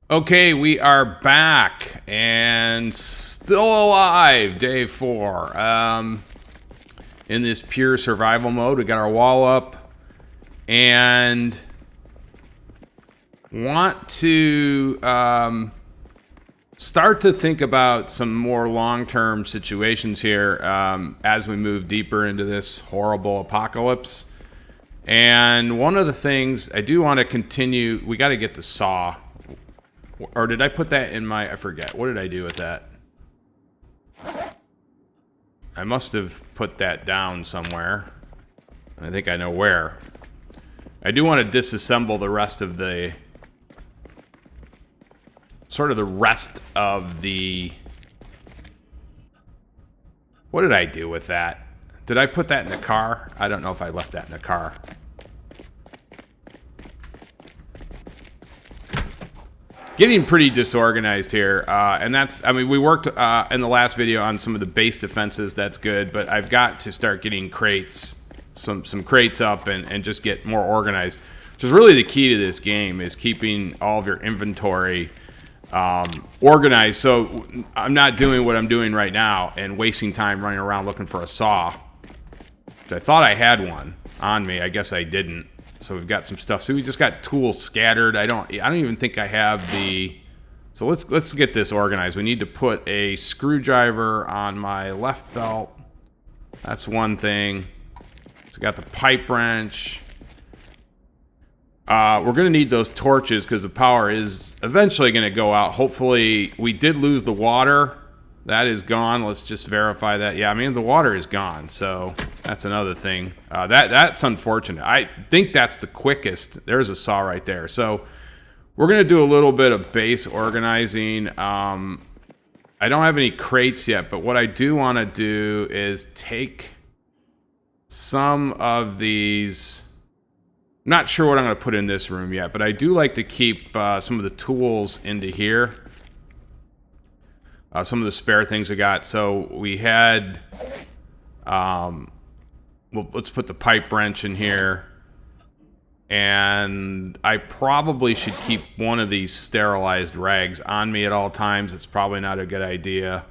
Okay, we are back and still alive. Day 4. In this pure survival mode, we got our wall up and want to start to think about some more long-term situations here as we move deeper into this horrible apocalypse. And one of the things I do want to continue, we got to get the saw. Or did I put that in my... I forget. What did I do with that? I must have put that down somewhere. I think I know where. I do want to disassemble the rest of the... Sort of the rest of the... What did I do with that? Did I put that in the car? I don't know if I left that in the car. Getting pretty disorganized here, and that's, I mean, we worked in the last video on some of the base defenses, that's good, but I've got to start getting crates, some crates up and just get more organized, which is really the key to this game, is keeping all of your inventory organized, so I'm not doing what I'm doing right now and wasting time running around looking for a saw. I thought I had one on me, I guess I didn't. So we've got some stuff. So we just got tools scattered. I don't even think I have the... So let's get this organized. We need to put a screwdriver on my left belt. That's one thing. So we got the pipe wrench. We're going to need those torches because the power is eventually going to go out. Hopefully, we did lose the water. That is gone. Let's just verify that. Yeah, I mean, the water is gone, so that's another thing. That's unfortunate. I think that's the quickest. There's a saw right there. So we're going to do a little bit of base organizing. I don't have any crates yet, but what I do want to do is take some of these... I'm not sure what I'm going to put in this room yet, but I do like to keep some of the tools into here. Some of the spare things we got. So we had, well, let's put the pipe wrench in here. And I probably should keep one of these sterilized rags on me at all times. It's probably not a good idea.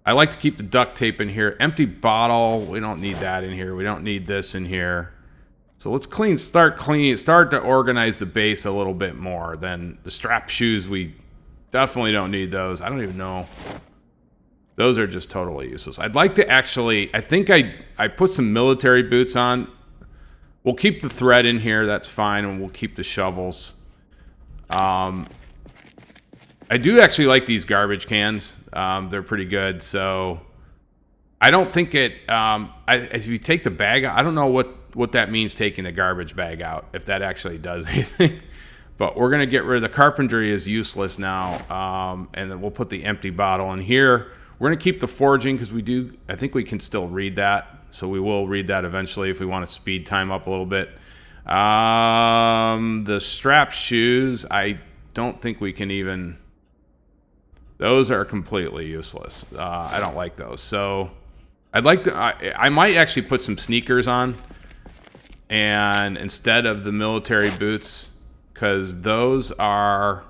I like to keep the duct tape in here. Empty bottle, we don't need that in here. We don't need this in here. So let's start to organize the base a little bit more. Then the strap shoes, we definitely don't need those. I don't even know. Those are just totally useless. I'd like to actually... I think I put some military boots on. We'll keep the thread in here. That's fine. And we'll keep the shovels. I do actually like these garbage cans. They're pretty good. So I don't think it... if you take the bag out... I don't know what that means, taking the garbage bag out. If that actually does anything. But we're going to get rid of... The carpentry is useless now. And then we'll put the empty bottle in here. We're going to keep the forging because we do... I think we can still read that. So we will read that eventually if we want to speed time up a little bit. The strap shoes, I don't think we can even... Those are completely useless. I don't like those. So I'd like to... I might actually put some sneakers on. And instead of the military boots, because those are...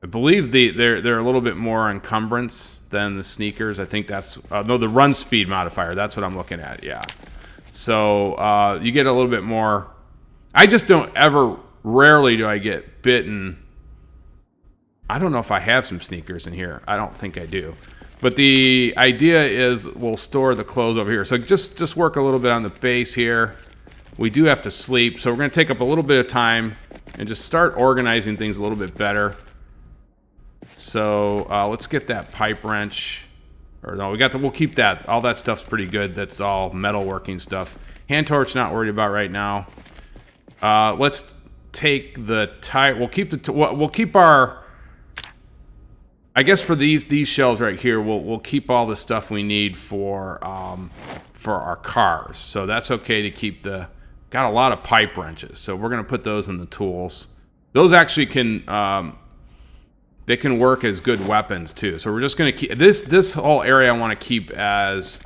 I believe they're a little bit more encumbrance than the sneakers. I think that's... no, the run speed modifier. That's what I'm looking at, yeah. So you get a little bit more... I just don't ever... Rarely do I get bitten. I don't know if I have some sneakers in here. I don't think I do. But the idea is we'll store the clothes over here. So just work a little bit on the base here. We do have to sleep. So we're going to take up a little bit of time and just start organizing things a little bit better. So let's get that pipe wrench. Or no, we'll keep that. All that stuff's pretty good. That's all metalworking stuff. Hand torch, not worried about right now. Let's take the tire. We'll keep our... I guess for these shelves right here, we'll keep all the stuff we need for our cars. So that's okay to keep the... Got a lot of pipe wrenches, so we're going to put those in the tools. Those actually can... They can work as good weapons too. So we're just going to keep this whole area. I want to keep as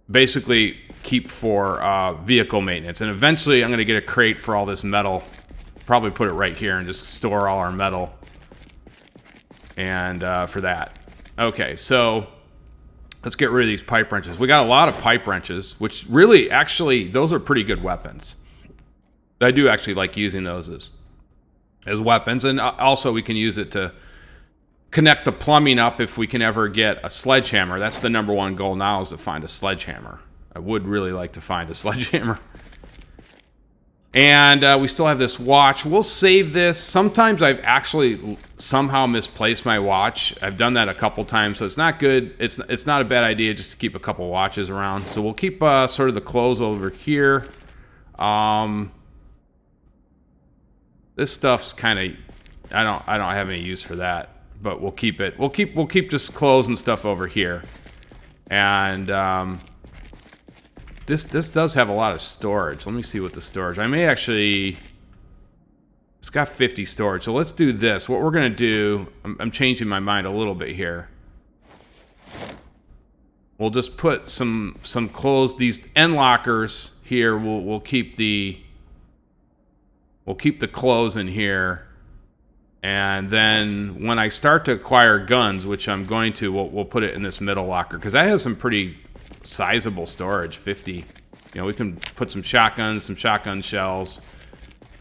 basically keep for vehicle maintenance. And eventually I'm going to get a crate for all this metal. Probably put it right here and just store all our metal. And for that. Okay, so let's get rid of these pipe wrenches. We got a lot of pipe wrenches, which really, actually, those are pretty good weapons. I do actually like using those as weapons. And also we can use it to connect the plumbing up if we can ever get a sledgehammer. That's the number one goal now, is to find a sledgehammer. I would really like to find a sledgehammer. And we still have this watch. We'll save this. Sometimes I've actually somehow misplaced my watch. I've done that a couple times, so it's not good. It's not a bad idea just to keep a couple watches around. So we'll keep sort of the clothes over here. This stuff's kind of, I don't have any use for that, but we'll keep it. We'll keep just clothes and stuff over here. And this does have a lot of storage. Let me see what the storage. I may actually. It's got 50 storage. So let's do this. What we're gonna do. I'm changing my mind a little bit here. We'll just put some clothes. These end lockers here. We'll keep the clothes in here. And then when I start to acquire guns, which I'm going to, we'll put it in this middle locker, because that has some pretty sizable storage. 50. You know, we can put some shotguns, some shotgun shells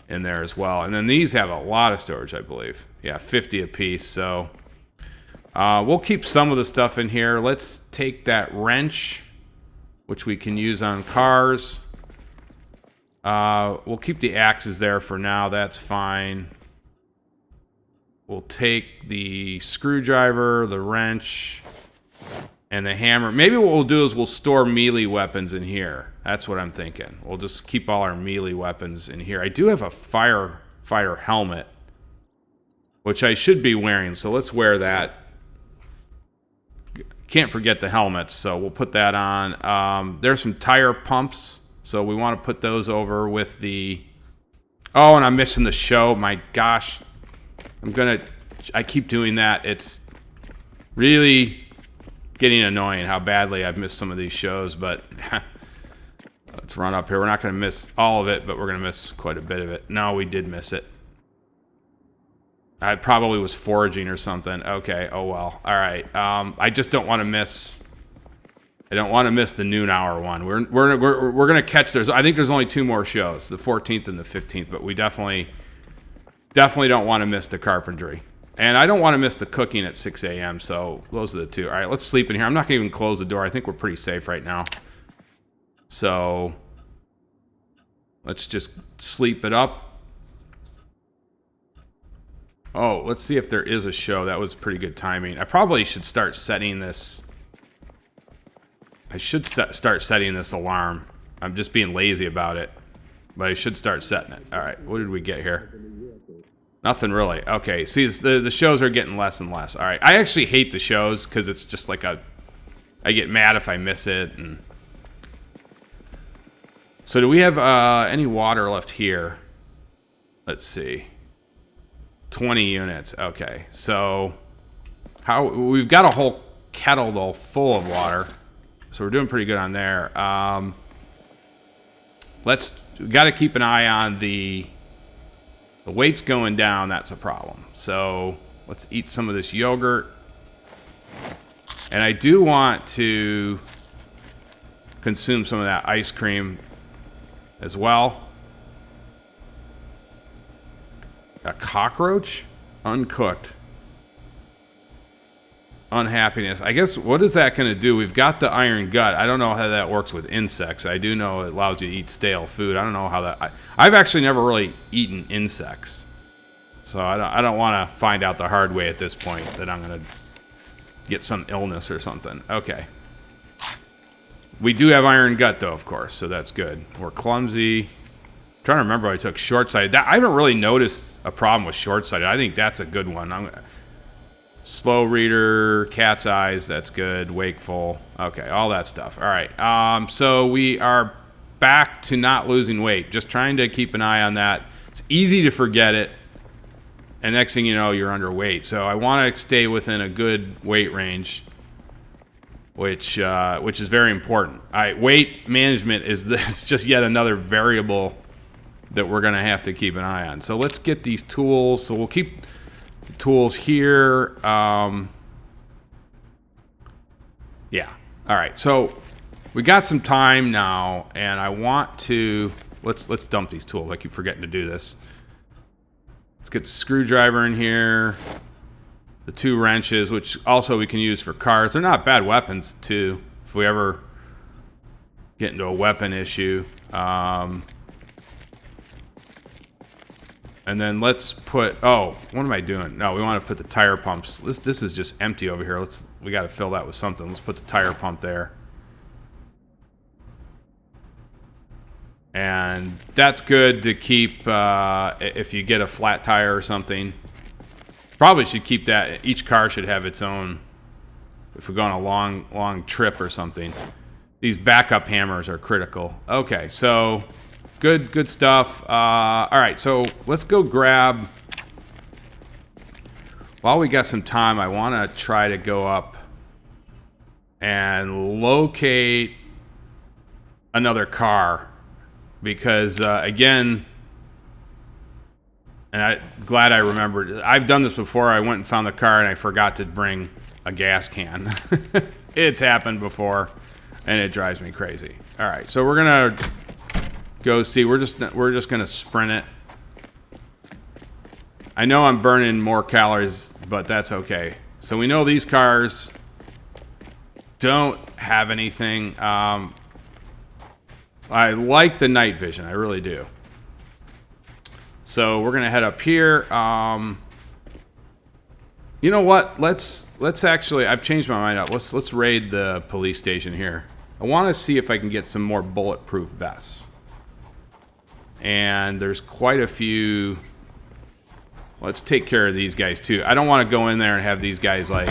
in there as well. And then these have a lot of storage, I believe. Yeah, 50 apiece. So we'll keep some of the stuff in here. Let's take that wrench, which we can use on cars. We'll keep the axes there for now. That's fine. We'll take the screwdriver, the wrench, and the hammer. Maybe what we'll do is we'll store melee weapons in here. That's what I'm thinking. We'll just keep all our melee weapons in here. I do have a firefighter helmet, which I should be wearing, so let's wear that. Can't forget the helmets, so we'll put that on. There's some tire pumps, so we want to put those over with the... Oh, and I'm missing the show. My gosh. I keep doing that. It's really getting annoying how badly I've missed some of these shows, but let's run up here. We're not going to miss all of it, but we're going to miss quite a bit of it. No, we did miss it. I probably was foraging or something. Okay, oh well. All right. I just don't want to miss... I don't want to miss the noon hour one. We're going to catch... I think there's only 2 more shows, the 14th and the 15th, but we definitely don't want to miss the carpentry. And I don't want to miss the cooking at 6 a.m., so those are the 2. All right, let's sleep in here. I'm not going to even close the door. I think we're pretty safe right now. So let's just sleep it up. Oh, let's see if there is a show. That was pretty good timing. I probably should start setting this. I should start setting this alarm. I'm just being lazy about it, but I should start setting it. All right, what did we get here? Nothing really. Okay, see, the shows are getting less and less. All right, I actually hate the shows because it's just like I get mad if I miss it. And so do we have any water left here? Let's see. 20 units. Okay, so we've got a whole kettle though full of water, so we're doing pretty good on there. We got to keep an eye on the weight's going down. That's a problem. So let's eat some of this yogurt, and I do want to consume some of that ice cream as well. A cockroach? Uncooked. Unhappiness. I guess, what is that going to do? We've got the iron gut. I don't know how that works with insects. I do know it allows you to eat stale food. I don't know how that... I've actually never really eaten insects. So I don't want to find out the hard way at this point that I'm going to get some illness or something. Okay. We do have iron gut, though, of course, so that's good. We're clumsy. I'm trying to remember I took short-sighted. I haven't really noticed a problem with short-sighted. I think that's a good one. Slow reader, cat's eyes, that's good. Wakeful. Okay, all that stuff. All right. So we are back to not losing weight. Just trying to keep an eye on that. It's easy to forget it. And next thing you know, you're underweight. So I want to stay within a good weight range. which is very important. All right, weight management is this just yet another variable that we're going to have to keep an eye on. So let's get these tools. So we'll keep the tools here. Yeah. All right. So we got some time now, and I want to let's dump these tools. I keep forgetting to do this. Let's get the screwdriver in here. The 2 wrenches, which also we can use for cars. They're not bad weapons too. If we ever get into a weapon issue. And then let's put, oh, what am I doing? No, we want to put the tire pumps. This is just empty over here. We got to fill that with something. Let's put the tire pump there. And that's good to keep if you get a flat tire or something. Probably should keep that. Each car should have its own. If we go on a long trip or something. These backup hammers are critical. Okay, so good stuff. All right, so let's go grab. While we got some time, I want to try to go up and locate another car. Because, again, and I'm glad I remembered. I've done this before. I went and found the car, and I forgot to bring a gas can. It's happened before, and it drives me crazy. All right, so we're going to go see. We're just going to sprint it. I know I'm burning more calories, but that's okay. So we know these cars don't have anything. I like the night vision. I really do. So we're gonna head up here. You know what? Let's actually. I've changed my mind up. Let's raid the police station here. I want to see if I can get some more bulletproof vests. And there's quite a few. Let's take care of these guys too. I don't want to go in there and have these guys like.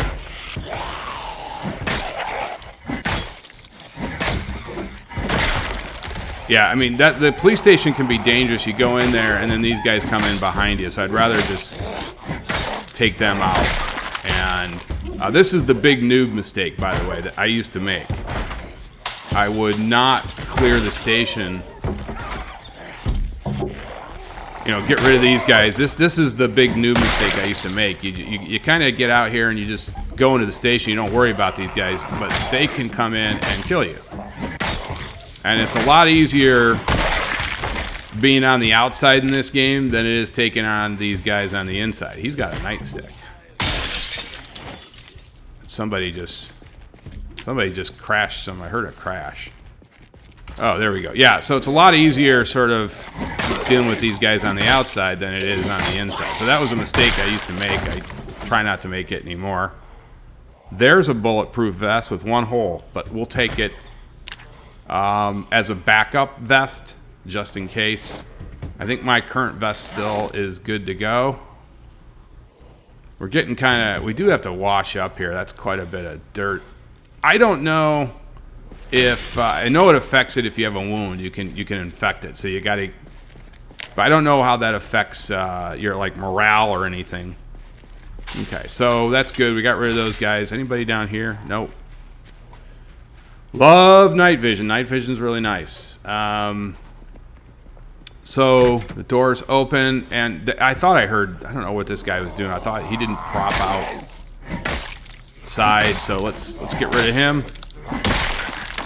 Yeah, I mean, the police station can be dangerous. You go in there, and then these guys come in behind you. So I'd rather just take them out. And this is the big noob mistake, by the way, that I used to make. I would not clear the station. You know, get rid of these guys. This is the big noob mistake I used to make. You kind of get out here and you just go into the station. You don't worry about these guys, but they can come in and kill you. And it's a lot easier being on the outside in this game than it is taking on these guys on the inside. He's got a nightstick. Somebody just crashed some. I heard a crash. Oh, there we go. Yeah, so it's a lot easier sort of dealing with these guys on the outside than it is on the inside. So that was a mistake I used to make. I try not to make it anymore. There's a bulletproof vest with 1 hole, but we'll take it. As a backup vest, just in case. I think my current vest still is good to go. We're getting we do have to wash up here. That's quite a bit of dirt. I don't know if, I know it affects it if you have a wound. You can infect it, so you gotta, but I don't know how that affects your like morale or anything. Okay, so that's good. We got rid of those guys. Anybody down here? Nope. Love night vision. Night vision's really nice. So the door's open, and I thought I heard. I don't know what this guy was doing. I thought he didn't prop out side. So let's get rid of him.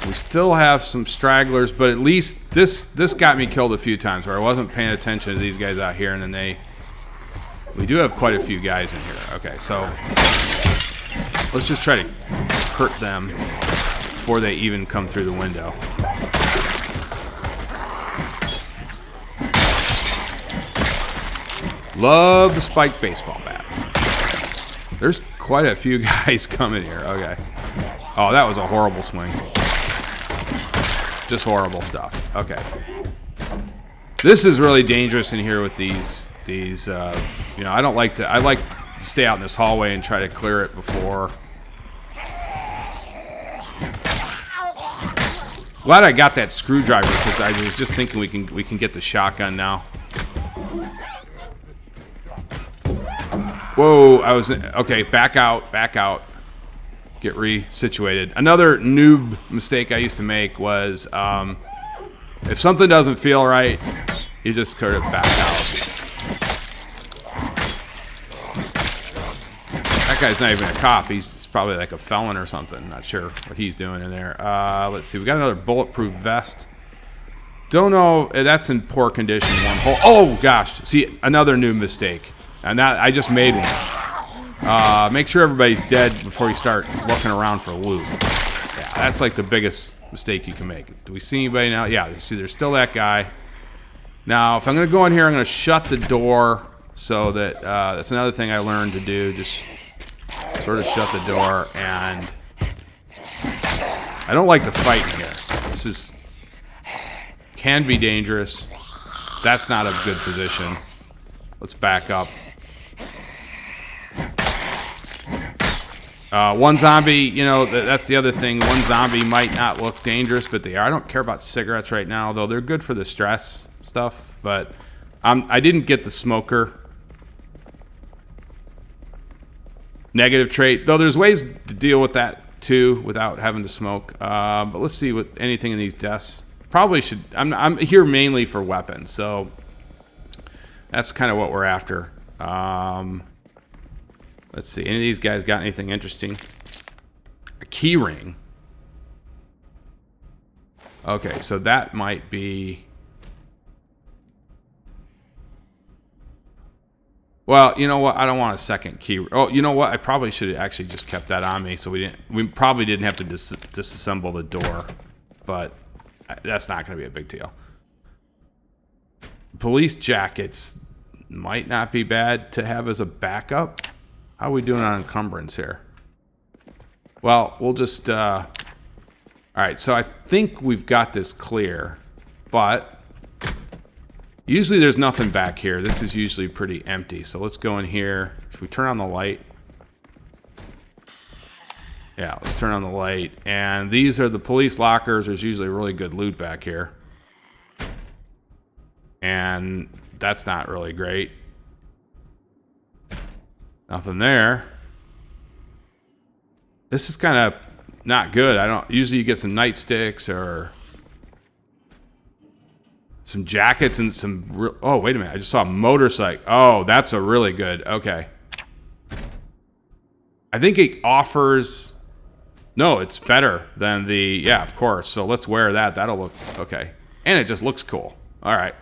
We still have some stragglers, but at least this got me killed a few times where I wasn't paying attention to these guys out here, and then we do have quite a few guys in here. Okay, so let's just try to hurt them before they even come through the window. Love the spiked baseball bat. There's quite a few guys coming here. Okay. Oh, that was a horrible swing. Just horrible stuff. Okay. This is really dangerous in here with these you know, I like to stay out in this hallway and try to clear it before. Glad I got that screwdriver because I was just thinking we can get the shotgun now. Whoa, okay, back out. get resituated. Another noob mistake I used to make was if something doesn't feel right, you just kind of back out. That guy's not even a cop. He's probably like a felon or something. Not sure what he's doing in there. Let's see. We got another bulletproof vest. Don't know. That's in poor condition. One hole. Oh gosh. See, another new mistake. And that I just made one. Make sure everybody's dead before you start looking around for loot. Yeah, that's like the biggest mistake you can make. Do we see anybody now? Yeah. You see, there's still that guy. Now, if I'm going to go in here, I'm going to shut the door so that that's another thing I learned to do. Just sort of shut the door, and I don't like to fight in here. This can be dangerous. That's not a good position. Let's back up. One zombie, you know, that's the other thing. One zombie might not look dangerous, but they are. I don't care about cigarettes right now, though they're good for the stress stuff, but I didn't get the smoker. Negative trait, though there's ways to deal with that too without having to smoke. But let's see what anything in these deaths. Probably should. I'm here mainly for weapons, so that's kind of what we're after. Let's see. Any of these guys got anything interesting? A key ring. Okay, so that might be. Well, you know what? I don't want a second key. Oh, you know what? I probably should have actually just kept that on me, so we probably didn't have to disassemble the door, but that's not going to be a big deal. Police jackets might not be bad to have as a backup. How are we doing on encumbrance here? Well, we'll just. All right, so I think we've got this clear, but. Usually there's nothing back here. This is usually pretty empty. So let's go in here. If we turn on the light. Yeah, let's turn on the light. And these are the police lockers. There's usually really good loot back here. And that's not really great. Nothing there. This is kind of not good. Usually you get some nightsticks or some jackets and some. Oh, wait a minute. I just saw a motorcycle. Oh, that's a really good. Okay. I think it offers. No, it's better than the. Yeah, of course. So let's wear that. That'll look. Okay. And it just looks cool. All right.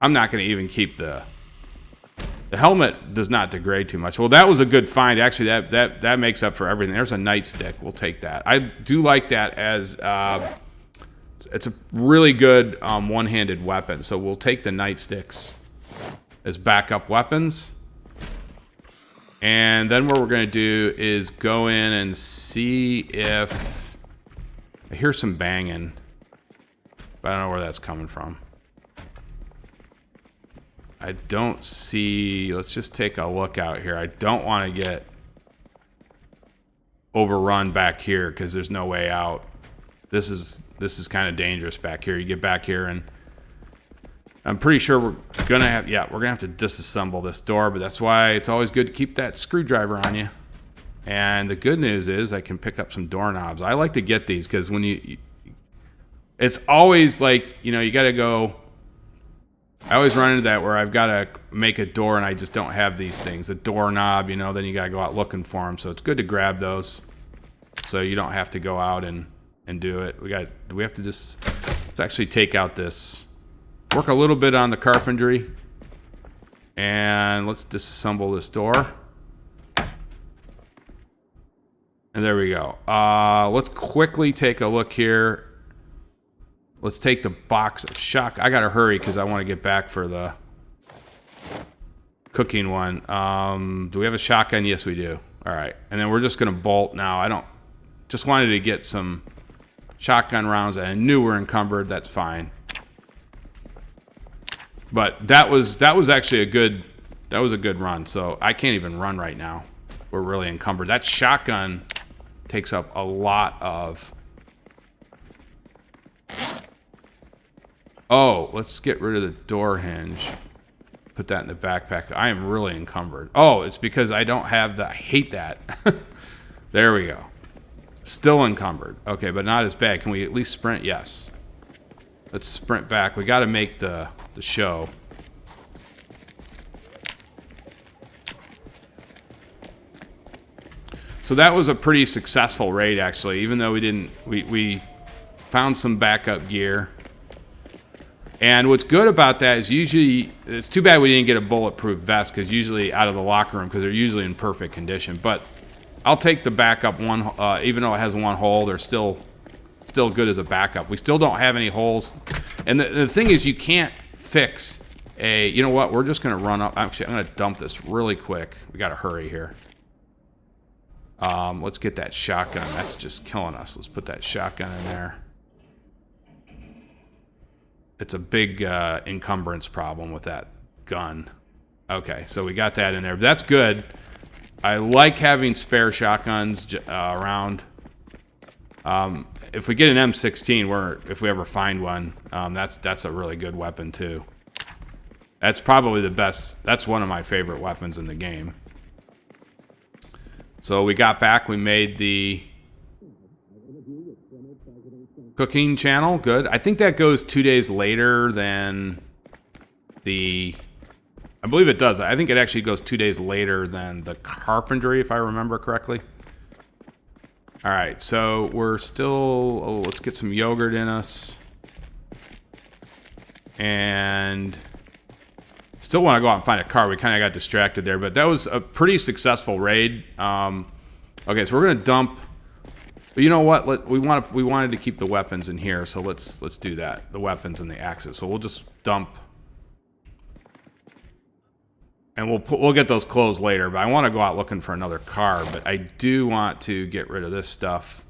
I'm not going to even keep the. The helmet does not degrade too much. Well, that was a good find. Actually, that makes up for everything. There's a nightstick. We'll take that. I do like that as it's a really good one-handed weapon. So we'll take the nightsticks as backup weapons. And then what we're going to do is go in and see if I hear some banging, but I don't know where that's coming from. I don't see. Let's just take a look out here. I don't want to get overrun back here because there's no way out. This is kind of dangerous back here. You get back here and I'm pretty sure we're gonna have to disassemble this door, but that's why it's always good to keep that screwdriver on you. And the good news is I can pick up some doorknobs. I like to get these because when it's always like, you know, you got to go. I always run into that where I've got to make a door and I just don't have these things. The doorknob, you know, then you got to go out looking for them. So it's good to grab those so you don't have to go out and do it. Do we have to just, let's actually take out this, work a little bit on the carpentry, and let's disassemble this door. And there we go. Let's quickly take a look here. Let's take the box of shock. I gotta hurry because I want to get back for the cooking one. Do we have a shotgun? Yes, we do. All right, and then we're just gonna bolt now. Just wanted to get some shotgun rounds. I knew we're encumbered. That's fine. But that was actually a good run. So I can't even run right now. We're really encumbered. That shotgun takes up a lot of. Oh, let's get rid of the door hinge. Put that in the backpack. I am really encumbered. Oh, it's because I don't have the... I hate that. There we go. Still encumbered. Okay, but not as bad. Can we at least sprint? Yes. Let's sprint back. We got to make the show. So that was a pretty successful raid, actually. Even though we didn't... We found some backup gear. And what's good about that is usually... It's too bad we didn't get a bulletproof vest, because usually out of the locker room, because they're usually in perfect condition. But I'll take the backup one, even though it has one hole, they're still good as a backup. We still don't have any holes. And the thing is, you can't fix a... You know what? We're just going to run up. Actually, I'm going to dump this really quick. We got to hurry here. Let's get that shotgun. That's just killing us. Let's put that shotgun in there. It's a big encumbrance problem with that gun. Okay, so we got that in there. But that's good. I like having spare shotguns around. If we get an M16, if we ever find one, that's a really good weapon too. That's probably the best. That's one of my favorite weapons in the game. So we got back. We made the cooking channel. Good. I think that goes 2 days later than the... I believe it does. I think it actually goes 2 days later than the carpentry, if I remember correctly. All right, so we're still... Oh, let's get some yogurt in us. And... Still want to go out and find a car. We kind of got distracted there, but that was a pretty successful raid. Okay, so we're going to dump... But you know what? We wanted to keep the weapons in here, so let's do that. The weapons and the axes. So we'll just dump... And we'll get those clothes later, but I want to go out looking for another car, but I do want to get rid of this stuff.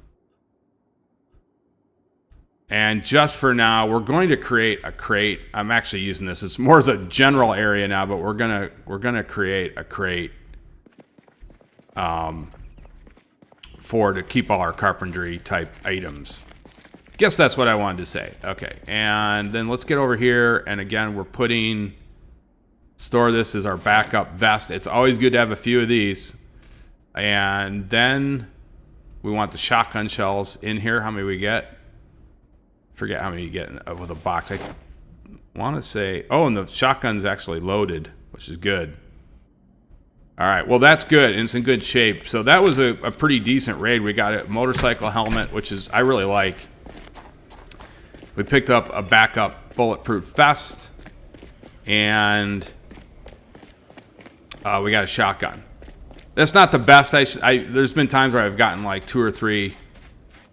And just for now, we're going to create a crate. I'm actually using this. It's more as a general area now, but we're gonna create a crate to keep all our carpentry type items. Guess that's what I wanted to say. Okay, and then let's get over here, and again, we're putting... Store this as our backup vest. It's always good to have a few of these. And then we want the shotgun shells in here. How many we get? Forget how many you get with a box. I want to say... Oh, and the shotgun's actually loaded, which is good. All right, well, that's good, and it's in good shape. So that was a pretty decent raid. We got a motorcycle helmet, which is I really like. We picked up a backup bulletproof vest. And... we got a shotgun. That's not the best. There's been times where I've gotten like 2 or 3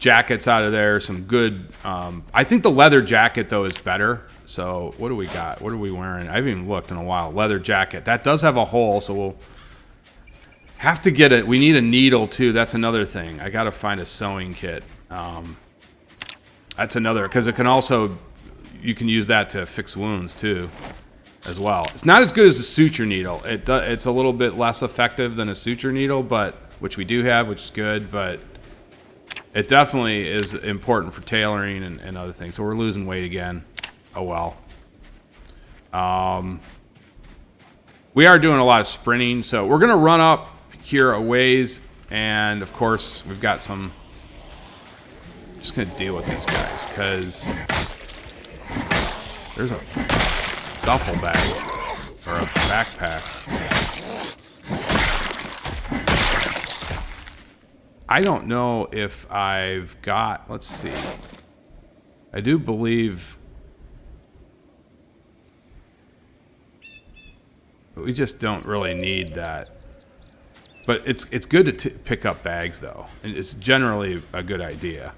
jackets out of there. Some good... I think the leather jacket, though, is better. So what do we got? What are we wearing? I haven't even looked in a while. Leather jacket. That does have a hole, so we'll have to get it. We need a needle, too. That's another thing. I got to find a sewing kit. That's another... Because it can also... You can use that to fix wounds, too. As well. It's not as good as a suture needle. It's a little bit less effective than a suture needle, but which we do have, which is good, but it definitely is important for tailoring and other things. So we're losing weight again. Oh well. We are doing a lot of sprinting, so we're gonna run up here a ways, and of course we've got some... Just gonna deal with these guys, because there's a duffel bag or a backpack. I don't know if I've got... Let's see. I do believe... We just don't really need that. But it's good to pick up bags, though. And it's generally a good idea.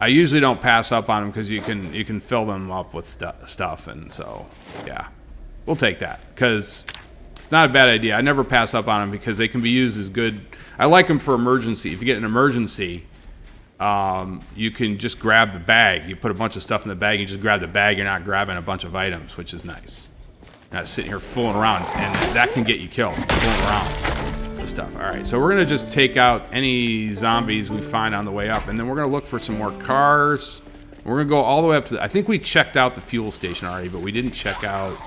I usually don't pass up on them because you can fill them up with stuff, and so yeah, we'll take that because it's not a bad idea. I never pass up on them because they can be used as good. I like them for emergency. If you get an emergency, you can just grab the bag. You put a bunch of stuff in the bag. You just grab the bag. You're not grabbing a bunch of items, which is nice. You're not sitting here fooling around, and that can get you killed. Fooling around. Stuff. All right, so we're gonna just take out any zombies we find on the way up, and then we're gonna look for some more cars. We're going to go all the way up to I think we checked out the fuel station already, but we didn't check out...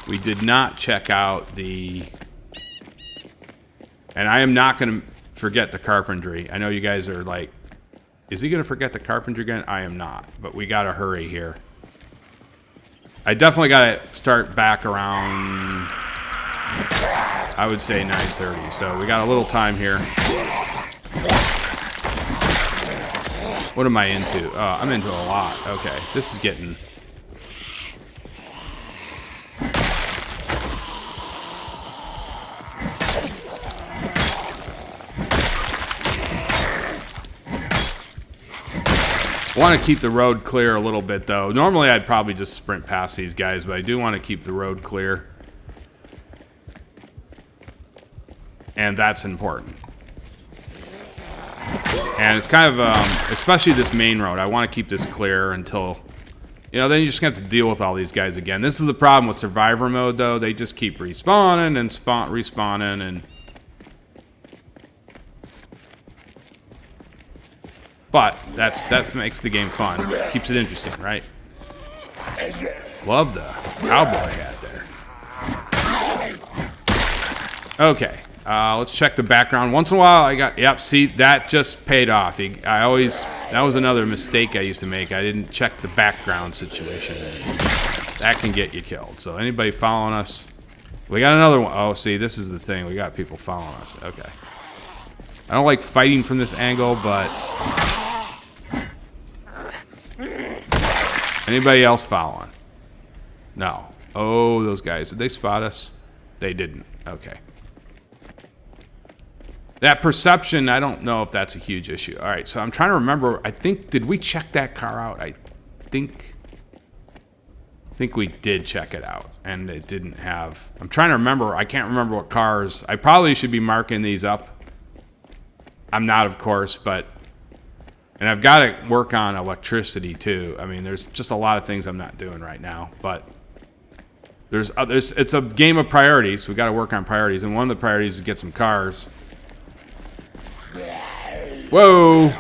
We did not check out the... And I am not going to forget the carpentry. I know you guys are like, is he going to forget the carpentry again? I am not, but we got to hurry here. I definitely got to start back around, I would say 9:30. So we got a little time here. What am I into? Oh, I'm into a lot. Okay, this is getting... I want to keep the road clear a little bit, though. Normally, I'd probably just sprint past these guys, but I do want to keep the road clear. And that's important. And it's kind of, especially this main road, I want to keep this clear until, you know, then you just have to deal with all these guys again. This is the problem with Survivor mode, though. They just keep respawning and respawning, and... But that makes the game fun. Keeps it interesting, right? Love the cowboy hat there. Okay, let's check the background. Once in a while, I got... Yep, see, that just paid off. That was another mistake I used to make. I didn't check the background situation. That can get you killed. So anybody following us... We got another one. Oh, see, this is the thing. We got people following us. Okay. I don't like fighting from this angle, but... Anybody else following? No. Oh, those guys. Did they spot us? They didn't. Okay. That perception, I don't know if that's a huge issue. All right, so I'm trying to remember. I think, did we check that car out? I think we did check it out, and it didn't have... I'm trying to remember. I can't remember what cars. I probably should be marking these up. I'm not, of course, but... And I've got to work on electricity, too. I mean, there's just a lot of things I'm not doing right now. But it's a game of priorities. We've got to work on priorities. And one of the priorities is to get some cars. Whoa!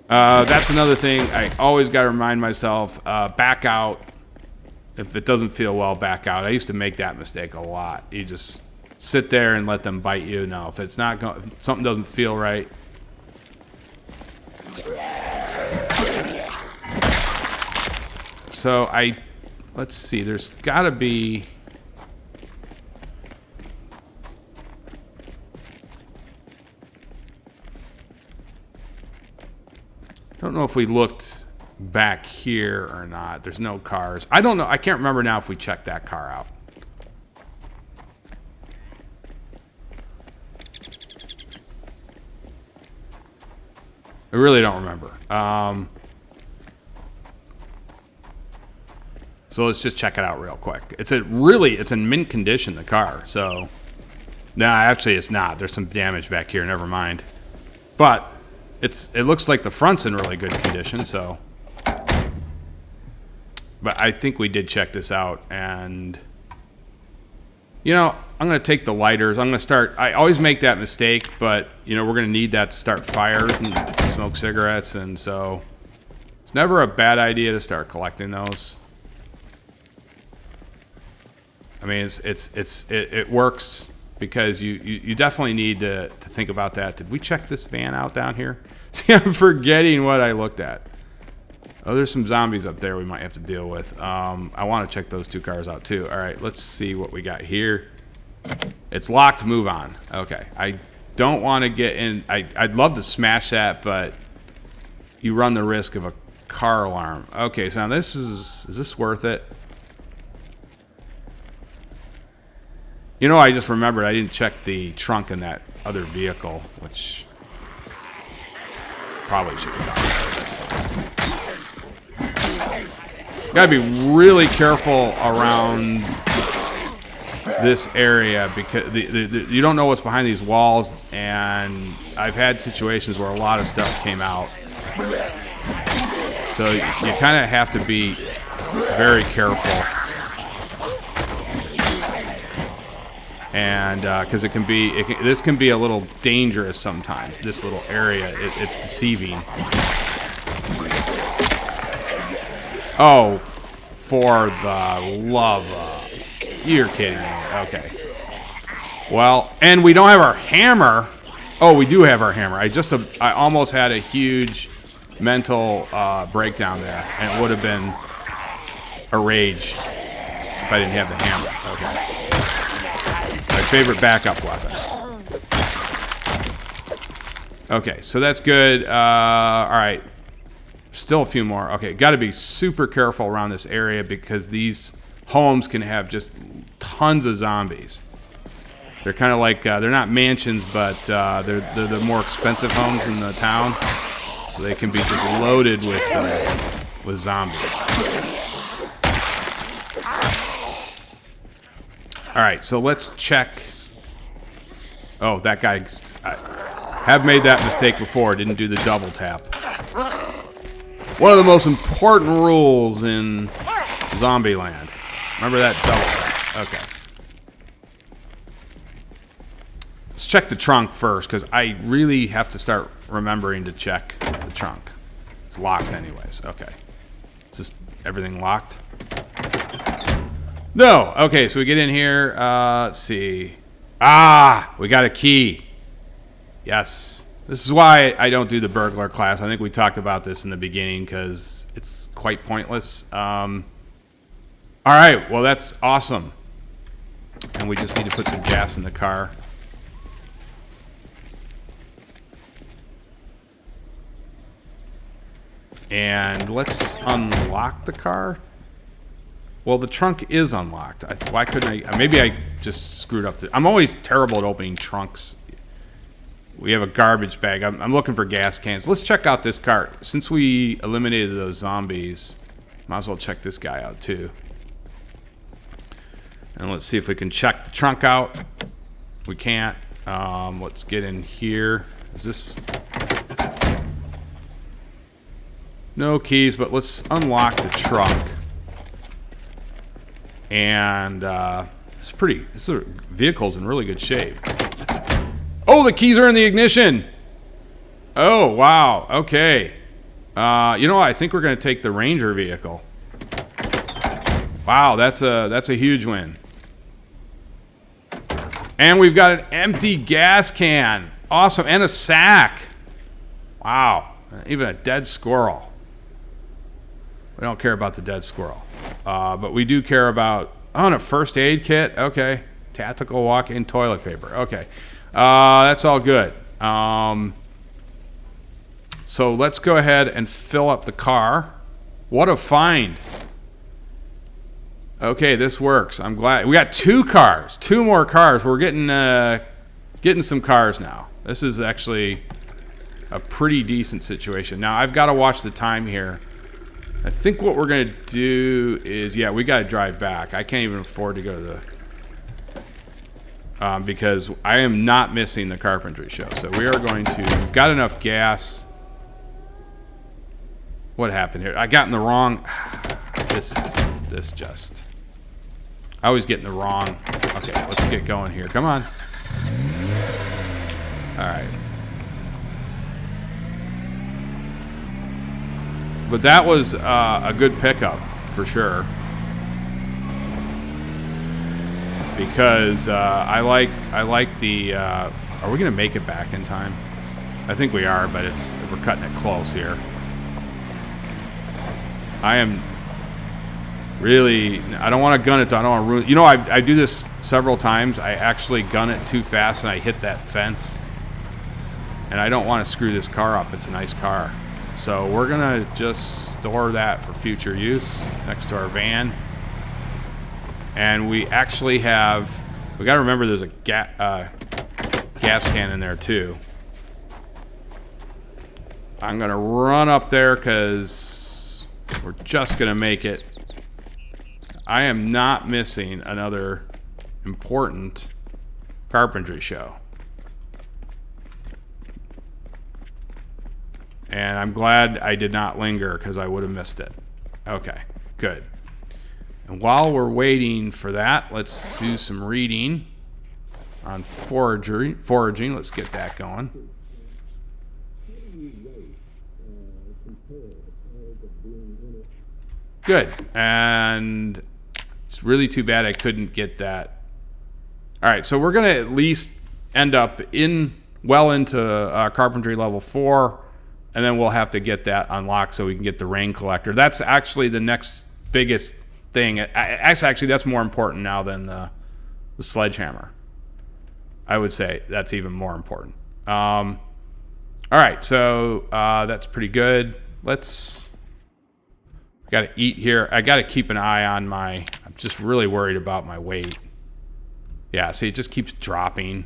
That's another thing. I always got to remind myself, back out. If it doesn't feel well, back out. I used to make that mistake a lot. You just... sit there and let them bite you. No, if it's not going, if something doesn't feel right. So let's see. There's got to be. I don't know if we looked back here or not. There's no cars. I don't know. I can't remember now if we checked that car out. I really don't remember. So let's just check it out real quick. It's in mint condition, the car. So, no, actually it's not. There's some damage back here. Never mind. But it looks like the front's in really good condition. So, but I think we did check this out, and you know, I'm going to take the lighters. I'm going to start... I always make that mistake, but, you know, we're going to need that to start fires and smoke cigarettes, and so it's never a bad idea to start collecting those. I mean, it works because you definitely need to think about that. Did we check this van out down here? See, I'm forgetting what I looked at. Oh, there's some zombies up there we might have to deal with. I want to check those two cars out, too. All right, let's see what we got here. It's locked. Move on. Okay. I don't want to get in. I'd love to smash that, but you run the risk of a car alarm. Okay, so now is this worth it? You know, I just remembered I didn't check the trunk in that other vehicle, which probably should have done that. That's fine. Gotta be really careful around this area because you don't know what's behind these walls, and I've had situations where a lot of stuff came out. So you kind of have to be very careful. and because this can be a little dangerous sometimes. This little area, it's deceiving. Oh, for the love of... You're kidding me. Okay. Well, and we don't have our hammer. Oh, we do have our hammer. I almost had a huge mental breakdown there, and it would have been a rage if I didn't have the hammer. Okay. My favorite backup weapon. Okay, so that's good. All right. Still a few more. Okay, got to be super careful around this area because these homes can have just tons of zombies. They're kind of like, they're not mansions, but they're the more expensive homes in the town. So they can be just loaded with zombies. All right, so let's check. Oh, that guy, I have made that mistake before. Didn't do the double tap. One of the most important rules in Zombieland. Remember that double tap. Okay. Let's check the trunk first, because I really have to start remembering to check the trunk. It's locked anyways. Okay. Is this everything locked? No. Okay, so we get in here. Let's see. Ah, we got a key. Yes. This is why I don't do the burglar class. I think we talked about this in the beginning because it's quite pointless. All right. Well, that's awesome. And we just need to put some gas in the car. And let's unlock the car. Well, the trunk is unlocked. Why couldn't I? Maybe I just screwed up. I'm always terrible at opening trunks. We have a garbage bag. I'm looking for gas cans. Let's check out this car. Since we eliminated those zombies, might as well check this guy out too. And let's see if we can check the trunk out. We can't. Let's get in here. Is this... No keys, but let's unlock the trunk. And this vehicle's in really good shape. Oh, the keys are in the ignition. Oh, wow. Okay. You know what? I think we're going to take the Ranger vehicle. Wow, that's a huge win. And we've got an empty gas can. Awesome. And a sack. Wow. Even a dead squirrel. We don't care about the dead squirrel. But we do care about... Oh, and a first aid kit. Okay. Tactical walk-in toilet paper. Okay. That's all good. So let's go ahead and fill up the car. What a find. Okay, this works. I'm glad. We got 2 cars. 2 more cars. We're getting some cars now. This is actually a pretty decent situation. Now, I've got to watch the time here. I think what we're going to do is, yeah, we got to drive back. I can't even afford to go to the... because I am not missing the carpentry show. So we are going to... We've got enough gas. What happened here? I got in the wrong... This just... I always get in the wrong... Okay, let's get going here. Come on. Alright. But that was a good pickup, for sure. Because I like the... are we going to make it back in time? I think we are, but we're cutting it close here. I am really... I don't want to gun it, though. I don't want to ruin... You know, I do this several times. I actually gun it too fast, and I hit that fence. And I don't want to screw this car up. It's a nice car. So we're going to just store that for future use next to our van. And we actually have... We got to remember there's a gas can in there, too. I'm going to run up there because we're just going to make it. I am not missing another important carpentry show. And I'm glad I did not linger because I would have missed it. Okay, good. And while we're waiting for that, let's do some reading. on foraging. Let's get that going. Good. And it's really too bad I couldn't get that. All right, so we're going to at least end up well into carpentry level 4, and then we'll have to get that unlocked so we can get the rain collector. That's actually the next biggest thing. Actually, that's more important now than the sledgehammer. I would say that's even more important. All right, so that's pretty good. Got to eat here. I got to keep an eye on I'm just really worried about my weight. Yeah, see, it just keeps dropping.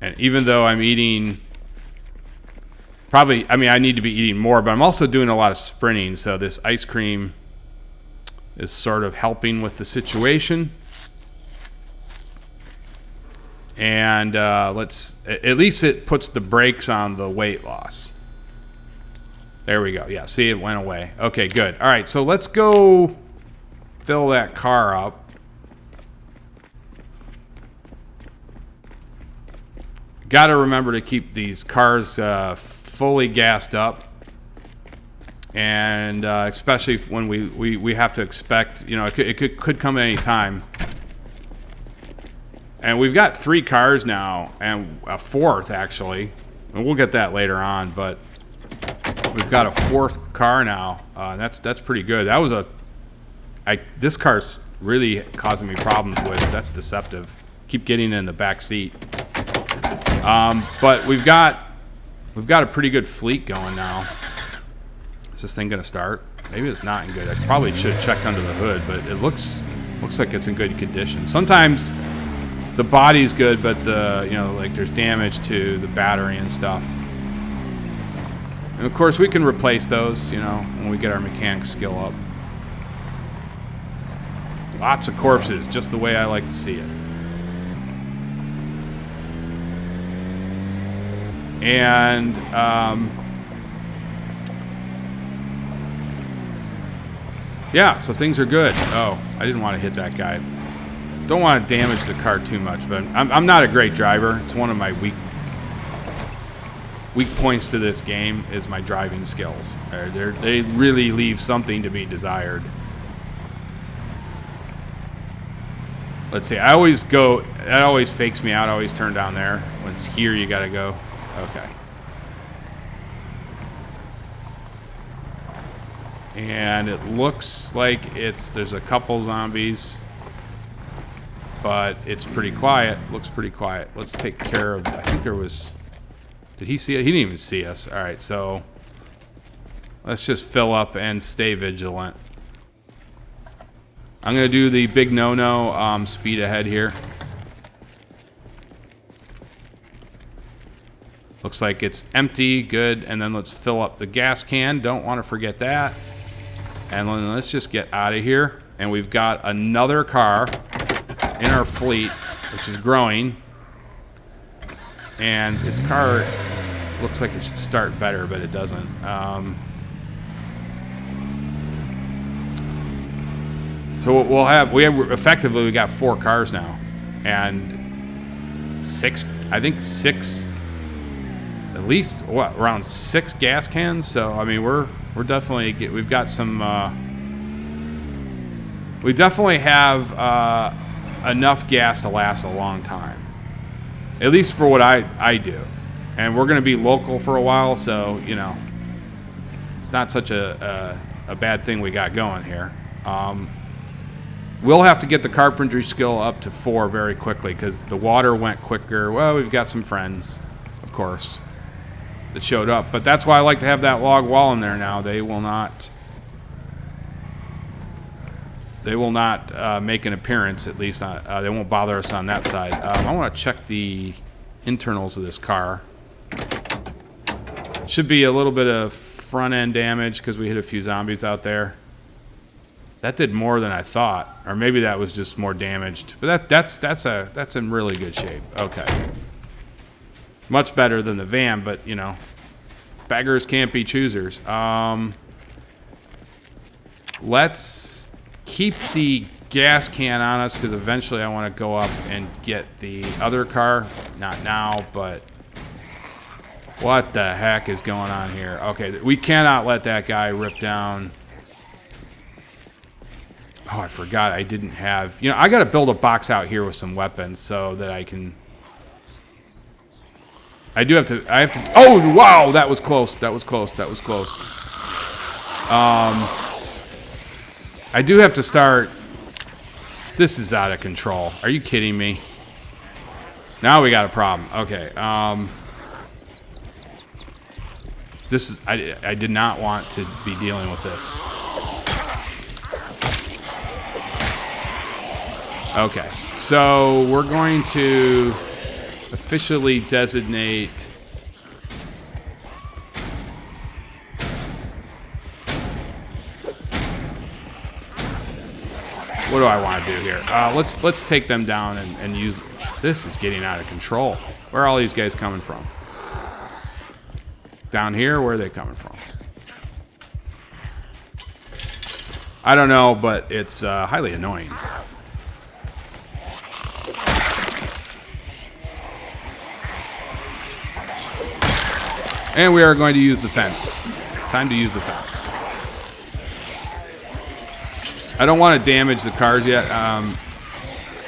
And even though I'm eating, I need to be eating more, but I'm also doing a lot of sprinting, so this ice cream is sort of helping with the situation. And at least it puts the brakes on the weight loss. There we go. Yeah, see, it went away. Okay, good. All right, so let's go fill that car up. Got to remember to keep these cars fully gassed up. And especially when we have to expect, it could come at any time. And we've got 3 cars now, and a 4th, actually. And we'll get that later on, but we've got a 4th car now. That's pretty good. This car's really causing me problems with. That's deceptive. Keep getting in the back seat. But we've got a pretty good fleet going now. Is this thing gonna start? Maybe it's not in good. I probably should have checked under the hood, but it looks like it's in good condition. Sometimes the body's good, but there's damage to the battery and stuff. And of course we can replace those, when we get our mechanic skill up. Lots of corpses, just the way I like to see it. And yeah, so things are good. Oh, I didn't want to hit that guy. Don't want to damage the car too much, but I'm not a great driver. It's one of my weak points to this game is my driving skills. They really leave something to be desired. Let's see. That always fakes me out. I always turn down there. When it's here, you gotta go. Okay. And it looks like there's a couple zombies, but it's pretty quiet. Looks pretty quiet. Let's take care of. I think there was. Did he see it? He didn't even see us. All right, so let's just fill up and stay vigilant. I'm gonna do the big no-no, speed ahead here. Looks like it's empty, good, and then let's fill up the gas can. Don't want to forget that. And then let's just get out of here. And we've got another car in our fleet, which is growing. And this car looks like it should start better, but it doesn't. So what we got 4 cars now, and 6, at least around 6 gas cans. So I mean, we're definitely we've got some. We definitely have enough gas to last a long time, at least for what I do. And we're going to be local for a while, so it's not such a bad thing we got going here. We'll have to get the carpentry skill up to 4 very quickly because the water went quicker. Well, we've got some friends, of course, that showed up. But that's why I like to have that log wall in there now. They will not make an appearance, at least. They won't bother us on that side. I want to check the internals of this car. Should be a little bit of front-end damage because we hit a few zombies out there. That did more than I thought, or maybe that was just more damaged. But that's in really good shape. Okay, much better than the van, but beggars can't be choosers. Let's keep the gas can on us because eventually I want to go up and get the other car. Not now, but what the heck is going on here? Okay, we cannot let that guy rip down. Oh, I forgot I didn't have... You know, I got to build a box out here with some weapons so that I can... I have to... Oh, wow! That was close. That was close. That was close. I do have to start... This is out of control. Are you kidding me? Now we got a problem. Okay. This is... I did not want to be dealing with this. Okay. So we're going to officially designate... What do I want to do here? Let's take them down and use... This is getting out of control. Where are all these guys coming from? Down here? Where are they coming from? I don't know, but it's highly annoying. And we are going to use the fence. Time to use the fence. I don't want to damage the cars yet.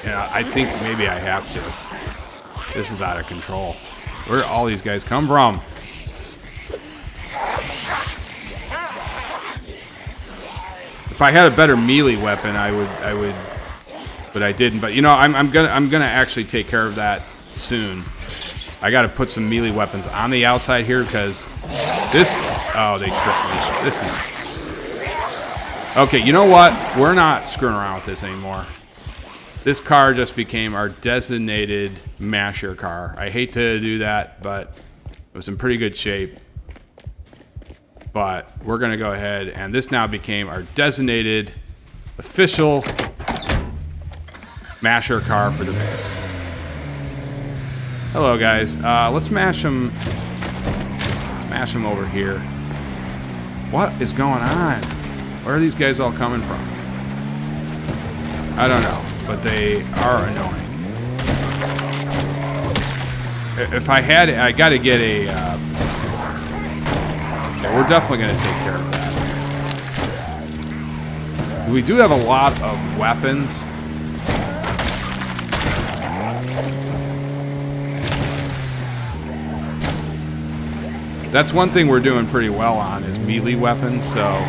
Yeah, I think maybe I have to. This is out of control. Where all these guys come from? If I had a better melee weapon, I would, but I didn't. But you know, I'm gonna actually take care of that soon. I got to put some melee weapons on the outside here because this. Oh, they tripped me. This is. Okay, you know what? We're not screwing around with this anymore. This car just became our designated masher car. I hate to do that, but it was in pretty good shape. But we're going to go ahead, and this now became our designated official masher car for the base. Hello, guys. Let's mash them. Smash them over here. What is going on? Where are these guys all coming from? I don't know, but they are annoying. If I had it, I got to get a... yeah, we're definitely going to take care of that. We do have a lot of weapons. That's one thing we're doing pretty well on is melee weapons, so...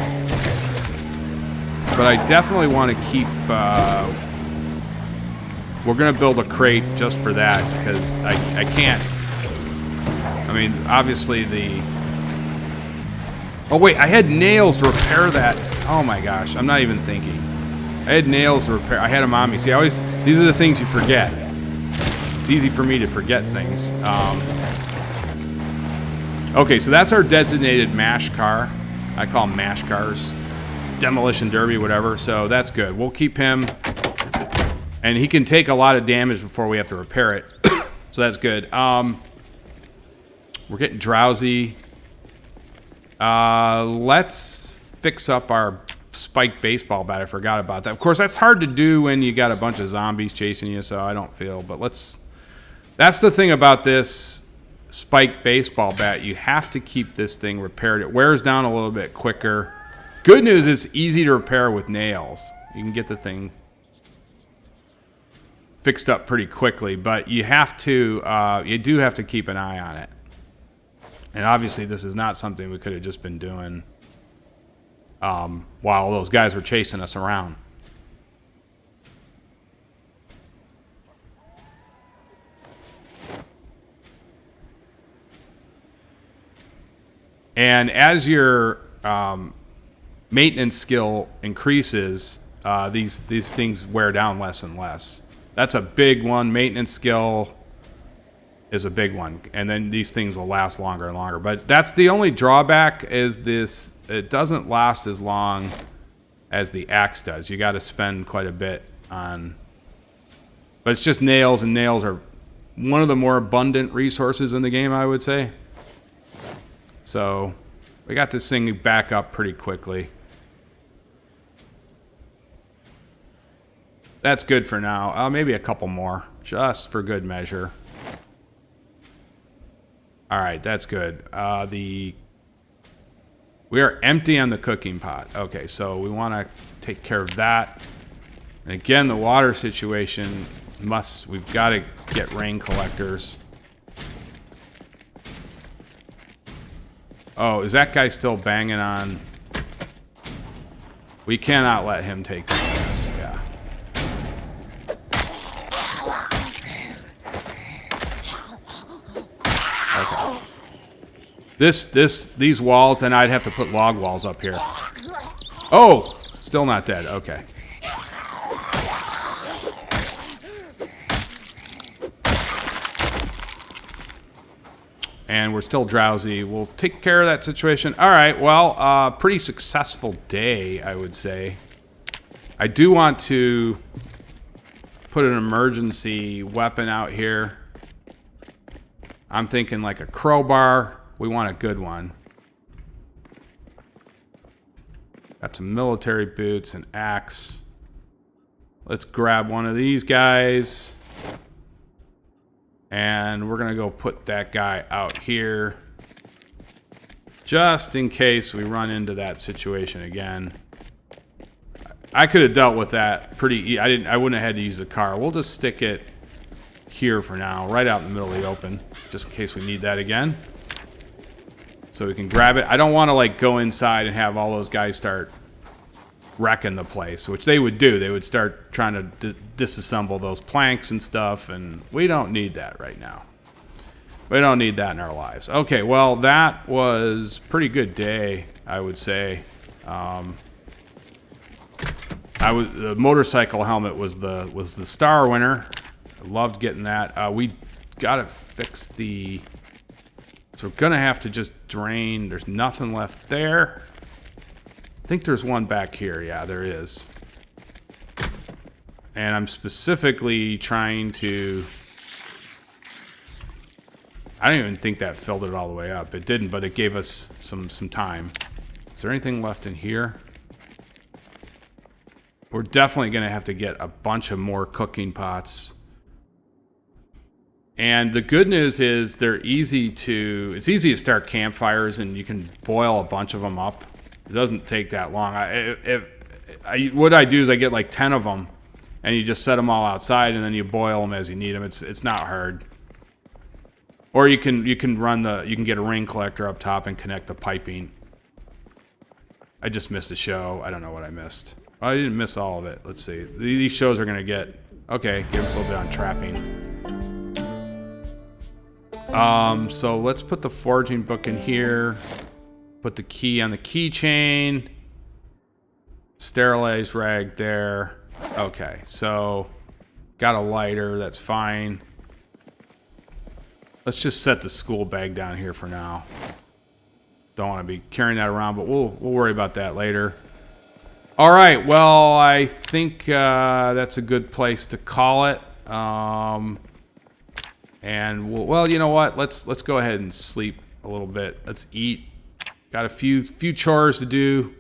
But I definitely want to keep... we're going to build a crate just for that, because I can't... I mean, obviously the... Oh, wait, I had nails to repair that. Oh, my gosh, I'm not even thinking. I had nails to repair... I had them on me. See, I always... These are the things you forget. It's easy for me to forget things. Okay, so that's our designated MASH car. I call them MASH cars. Demolition Derby, whatever. So that's good. We'll keep him. And he can take a lot of damage before we have to repair it. So that's good. We're getting drowsy. Let's fix up our spiked baseball bat. I forgot about that. Of course, that's hard to do when you got a bunch of zombies chasing you, so I don't feel. But let's... That's the thing about this spiked baseball bat. You have to keep this thing repaired. It wears down a little bit quicker. Good news is it's easy to repair with nails. You can get the thing fixed up pretty quickly, but you have to, you do have to keep an eye on it. And obviously this is not something we could have just been doing while those guys were chasing us around. And as your maintenance skill increases, these things wear down less and less. That's a big one. Maintenance skill is a big one. And then these things will last longer and longer. But that's the only drawback is this. It doesn't last as long as the axe does. You got to spend quite a bit on... But it's just nails, and nails are one of the more abundant resources in the game, I would say. So we got this thing back up pretty quickly. That's good for now. Maybe a couple more, just for good measure. All right, that's good. We are empty on the cooking pot. Okay, so we want to take care of that. And again, the water situation we've got to get rain collectors. Oh, is that guy still banging on? We cannot let him take this. Yeah. Okay. These walls, then I'd have to put log walls up here. Oh, still not dead. Okay. And we're still drowsy. We'll take care of that situation. All right, well, pretty successful day, I would say. I do want to put an emergency weapon out here. I'm thinking like a crowbar. We want a good one. Got some military boots, an axe. Let's grab one of these guys. And we're going to go put that guy out here. Just in case we run into that situation again. I could have dealt with that pretty I wouldn't have had to use the car. We'll just stick it here for now, right out in the middle of the open, just in case we need that again. So we can grab it. I don't want to like go inside and have all those guys start wrecking the place, which they would do. They would start trying to disassemble those planks and stuff, and we don't need that right now. We don't need that in our lives. Okay, well, that was a pretty good day, I would say. The motorcycle helmet was the star winner. I loved getting that. We gotta fix the. So we're gonna have to just drain. There's nothing left there. I think there's one back here. Yeah, there is. And I'm specifically trying to. I don't even think that filled it all the way up. It didn't, but it gave us some time. Is there anything left in here? We're definitely going to have to get a bunch of more cooking pots. And the good news is it's easy to start campfires, and you can boil a bunch of them up. It doesn't take that long. What I do is I get like 10 of them, and you just set them all outside, and then you boil them as you need them. It's not hard. Or you can get a rain collector up top and connect the piping. I just missed a show. I don't know what I missed. I didn't miss all of it. Let's see. These shows are going to get... Okay, give us a little bit on trapping. So let's put the foraging book in here. Put the key on the keychain. Sterilized rag there. Okay, so... Got a lighter. That's fine. Let's just set the school bag down here for now. Don't want to be carrying that around, but we'll worry about that later. All right, well, I think that's a good place to call it. And well, you know what? Let's go ahead and sleep a little bit. Let's eat. Got a few chores to do.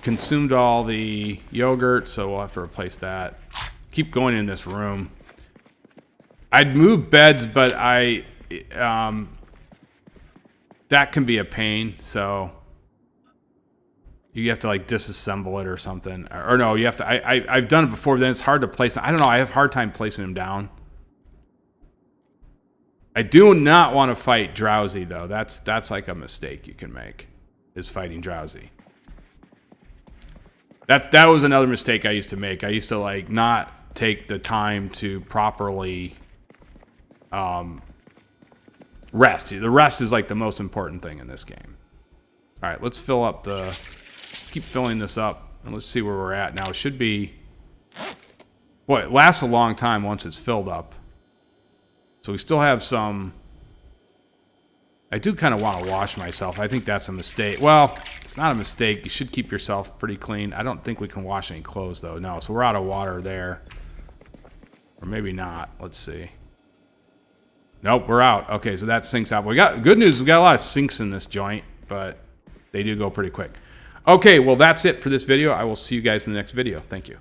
Consumed all the yogurt, so we'll have to replace that. Keep going in this room. I'd move beds, but that can be a pain, so you have to like disassemble it or something. Or no, you have to I've done it before, but then it's hard to place. I don't know, I have a hard time placing them down. I do not want to fight Drowsy though. That's like a mistake you can make, is fighting Drowsy. That was another mistake I used to make. I used to like not take the time to properly rest. The rest is like the most important thing in this game. All right, let's keep filling this up, and let's see where we're at now. It should be, boy, it lasts a long time once it's filled up. So we still have some. I do kind of want to wash myself. I think that's a mistake. Well, it's not a mistake. You should keep yourself pretty clean. I don't think we can wash any clothes though. No, so we're out of water there. Or maybe not. Let's see. Nope, we're out. Okay, so that sinks out. We got good news. We got a lot of sinks in this joint, but they do go pretty quick. Okay, well, that's it for this video. I will see you guys in the next video. Thank you.